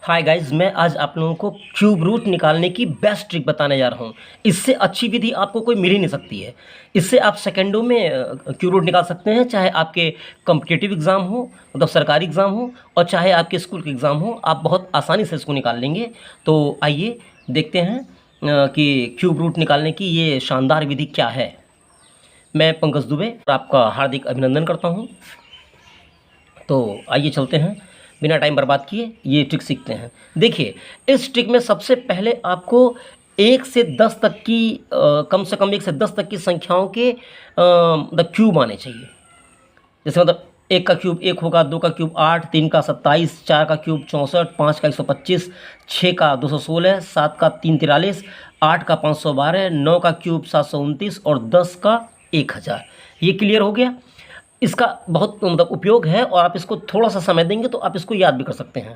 Hi guys, मैं आज आप लोगों को क्यूब रूट निकालने की बेस्ट ट्रिक बताने जा रहा हूँ। इससे अच्छी विधि आपको कोई मिल ही नहीं सकती है। इससे आप सेकंडों में क्यूब रूट निकाल सकते हैं, चाहे आपके कॉम्पिटिटिव एग्ज़ाम हो, मतलब सरकारी एग्ज़ाम हो, और चाहे आपके स्कूल के एग्ज़ाम हो, आप बहुत आसानी से इसको निकाल लेंगे। तो आइए देखते हैं कि क्यूब रूट निकालने की ये शानदार विधि क्या है। मैं पंकज दुबे आपका हार्दिक अभिनंदन करता हूँ। तो आइए चलते हैं, बिना टाइम बर्बाद किए ये ट्रिक सीखते हैं। देखिए, इस ट्रिक में सबसे पहले आपको 1 से 10 तक की कम से कम 1 से 10 तक की संख्याओं के मतलब क्यूब आने चाहिए। जैसे मतलब 1 का क्यूब 1 होगा, 2 का क्यूब 8, 3 का 27, 4 का क्यूब 64, 5 का 125, 6 का 216, 7 का 343, 8 का 512, 9 का क्यूब 729 और 10 का 1000। ये क्लियर हो गया। इसका बहुत मतलब उपयोग है, और आप इसको थोड़ा सा समय देंगे तो आप इसको याद भी कर सकते हैं।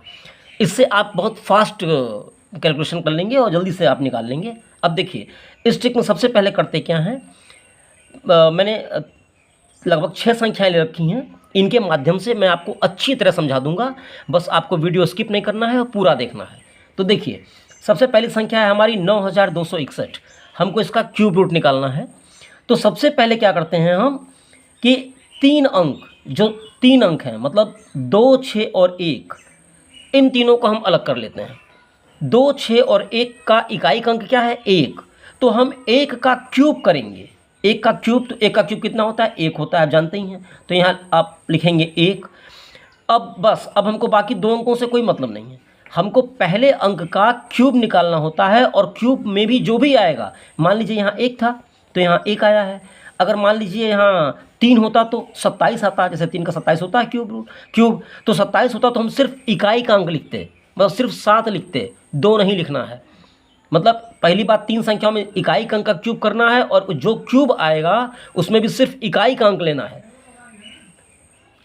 इससे आप बहुत फास्ट कैलकुलेशन कर लेंगे और जल्दी से आप निकाल लेंगे। अब देखिए, इस ट्रिक में सबसे पहले करते क्या हैं, मैंने लगभग 6 संख्याएं ले रखी हैं। इनके माध्यम से मैं आपको अच्छी तरह समझा दूंगा, बस आपको वीडियो स्किप नहीं करना है और पूरा देखना है। तो देखिए, सबसे पहली संख्या है हमारी 9261। हमको इसका क्यूब रूट निकालना है। तो सबसे पहले क्या करते हैं हम कि 3 अंक, जो 3 अंक हैं, मतलब 2, 6 और 1, इन तीनों को हम अलग कर लेते हैं। 2, 6 और 1 का इकाई अंक क्या है? 1। तो हम 1 का क्यूब करेंगे। 1 का क्यूब, तो 1 का क्यूब कितना होता है? 1 होता है, आप जानते ही हैं। तो यहाँ आप लिखेंगे 1। अब बस, अब हमको बाकी 2 अंकों से कोई मतलब नहीं है। हमको पहले अंक का क्यूब निकालना होता है, और क्यूब में भी जो भी आएगा, मान लीजिए यहाँ 1 था तो यहाँ 1 आया है। अगर मान लीजिए यहाँ 3 होता तो 27 आता, जैसे 3 का 27 होता है क्यूब तो 27 होता तो हम सिर्फ इकाई का अंक लिखते, मतलब सिर्फ 7 लिखते, 2 नहीं लिखना है। मतलब पहली बात, 3 संख्याओं में इकाई का अंक का क्यूब करना है, और जो क्यूब आएगा उसमें भी सिर्फ इकाई का अंक लेना है।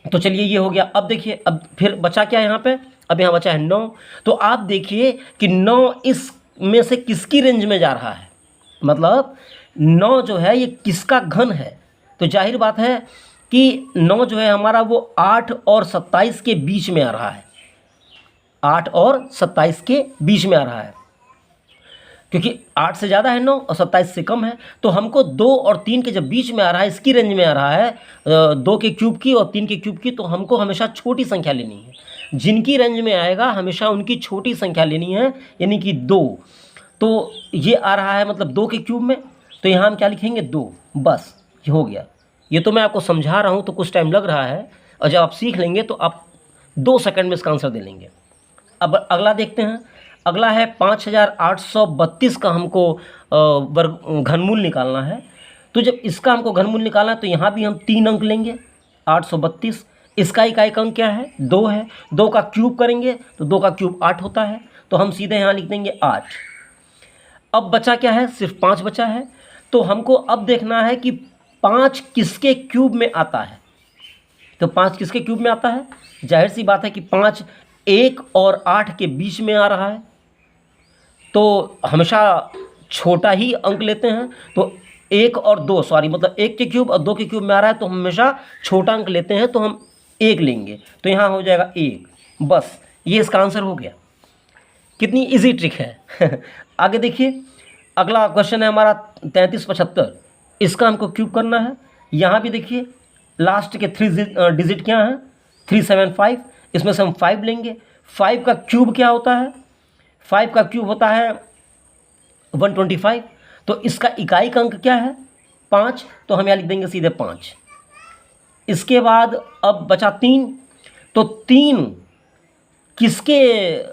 तो चलिए, ये हो गया। अब देखिए, अब फिर बचा क्या है यहाँ पे? अब यहाँ बचा है 9। तो आप देखिए कि 9 इस में से किसकी रेंज में जा रहा है, मतलब 9 जो है ये किसका घन है। तो जाहिर बात है कि 9 जो है हमारा वो 8 और 27 के बीच में आ रहा है। 8 और 27 के बीच में आ रहा है, क्योंकि 8 से ज़्यादा है 9 और 27 से कम है। तो हमको 2 और 3 के जब बीच में आ रहा है, इसकी रेंज में आ रहा है 2 के क्यूब की और 3 के क्यूब की, तो हमको हमेशा छोटी संख्या लेनी है। जिनकी रेंज में आएगा हमेशा उनकी छोटी संख्या लेनी है, यानी कि 2। तो ये आ रहा है मतलब 2 के क्यूब में, तो यहाँ हम क्या लिखेंगे? 2। बस, ये हो गया। ये तो मैं आपको समझा रहा हूँ तो कुछ टाइम लग रहा है, और जब आप सीख लेंगे तो आप 2 सेकंड में इसका आंसर दे लेंगे। अब अगला देखते हैं। अगला है 5832 का हमको वर्ग घनमूल निकालना है। तो जब इसका हमको घनमूल निकालना है तो यहाँ भी हम 3 अंक लेंगे। 832, इसका इकाई अंक क्या है? 2 है। 2 का क्यूब करेंगे तो 2 का क्यूब 8 होता है, तो हम सीधे यहाँ लिख देंगे 8। अब बचा क्या है? सिर्फ 5 बचा है। तो हमको अब देखना है कि 5 किसके क्यूब में आता है। तो 5 किसके क्यूब में आता है? जाहिर सी बात है कि 5 1 और 8 के बीच में आ रहा है, तो हमेशा छोटा ही अंक लेते हैं। तो 1 और 2, सॉरी, मतलब 1 के क्यूब और 2 के क्यूब में आ रहा है तो हमेशा छोटा अंक लेते हैं, तो हम 1 लेंगे। तो यहाँ हो जाएगा 1। बस, ये इसका आंसर हो गया। कितनी इजी ट्रिक है। आगे देखिए, अगला क्वेश्चन है हमारा 3375। इसका हमको क्यूब करना है। यहाँ भी देखिए, लास्ट के 3 डिजिट क्या हैं? 375। इसमें से हम 5 लेंगे। 5 का क्यूब क्या होता है? 5 का क्यूब होता है 125। तो इसका इकाई का अंक क्या है? 5। तो हम यहाँ लिख देंगे सीधे 5। इसके बाद अब बचा 3। तो 3 किसके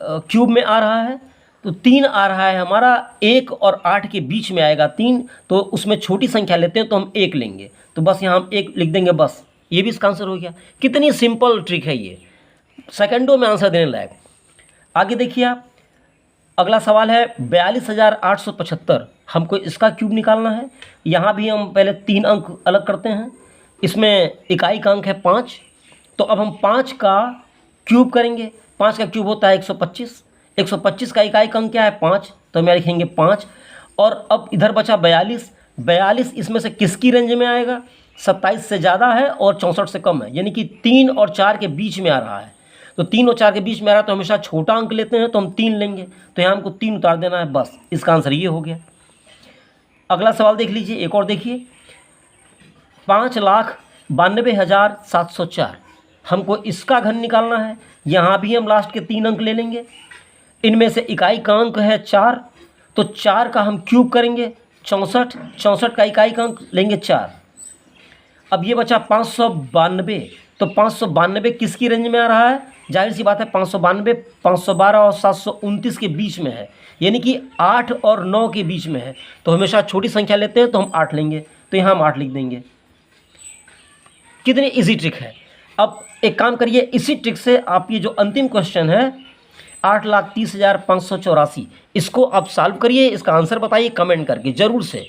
क्यूब में आ रहा है? तो 3 आ रहा है हमारा 1 और 8 के बीच में आएगा 3, तो उसमें छोटी संख्या लेते हैं तो हम 1 लेंगे। तो बस यहाँ हम 1 लिख देंगे। बस, ये भी इसका आंसर हो गया। कितनी सिंपल ट्रिक है ये, सेकंडों में आंसर देने लायक। आगे देखिए आप, अगला सवाल है 42,875। हमको इसका क्यूब निकालना है। यहाँ भी हम पहले 3 अंक अलग करते हैं। इसमें इकाई का अंक है 5, तो अब हम 5 का क्यूब करेंगे। 5 का क्यूब होता है 125। 125 का इकाई का अंक क्या है? 5, तो हम यहाँ लिखेंगे 5। और अब इधर बचा 42। 42 इसमें से किसकी रेंज में आएगा? 27 से ज़्यादा है और 64 से कम है, यानी कि 3 और 4 के बीच में आ रहा है। तो 3 और 4 के बीच में आ रहा है तो हमेशा छोटा अंक लेते हैं, तो हम 3 लेंगे, तो यहाँ हमको 3 उतार देना है, बस इसका आंसर ये हो गया। अगला सवाल देख लीजिए, एक और देखिए, 5,92,704, हमको इसका घन निकालना है। यहाँ भी हम लास्ट के 3 अंक ले लेंगे, इनमें से इकाई का अंक है 4, तो 4 का हम क्यूब करेंगे, 64, 64 का इकाई का अंक लेंगे 4। अब ये बचा 592, तो 592 किसकी रेंज में आ रहा है? जाहिर सी बात है 592, 512 और 729 के बीच में है, यानी कि 8 और 9 के बीच में है। तो हमेशा छोटी संख्या लेते हैं तो हम 8 लेंगे, तो यहाँ हम 8 लिख देंगे। कितनी इजी ट्रिक है। अब एक काम करिए, इसी ट्रिक से आप ये जो अंतिम क्वेश्चन है 8,30,584, इसको आप सॉल्व करिए, इसका आंसर बताइए कमेंट करके ज़रूर से।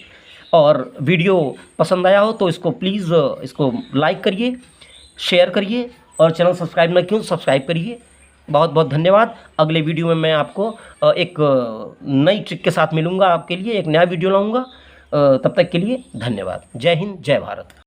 और वीडियो पसंद आया हो तो इसको प्लीज़ इसको लाइक करिए, शेयर करिए, और चैनल सब्सक्राइब ना क्यों सब्सक्राइब करिए। बहुत बहुत धन्यवाद। अगले वीडियो में मैं आपको एक नई ट्रिक के साथ मिलूँगा, आपके लिए एक नया वीडियो लाऊँगा। तब तक के लिए धन्यवाद। जय हिंद, जय भारत।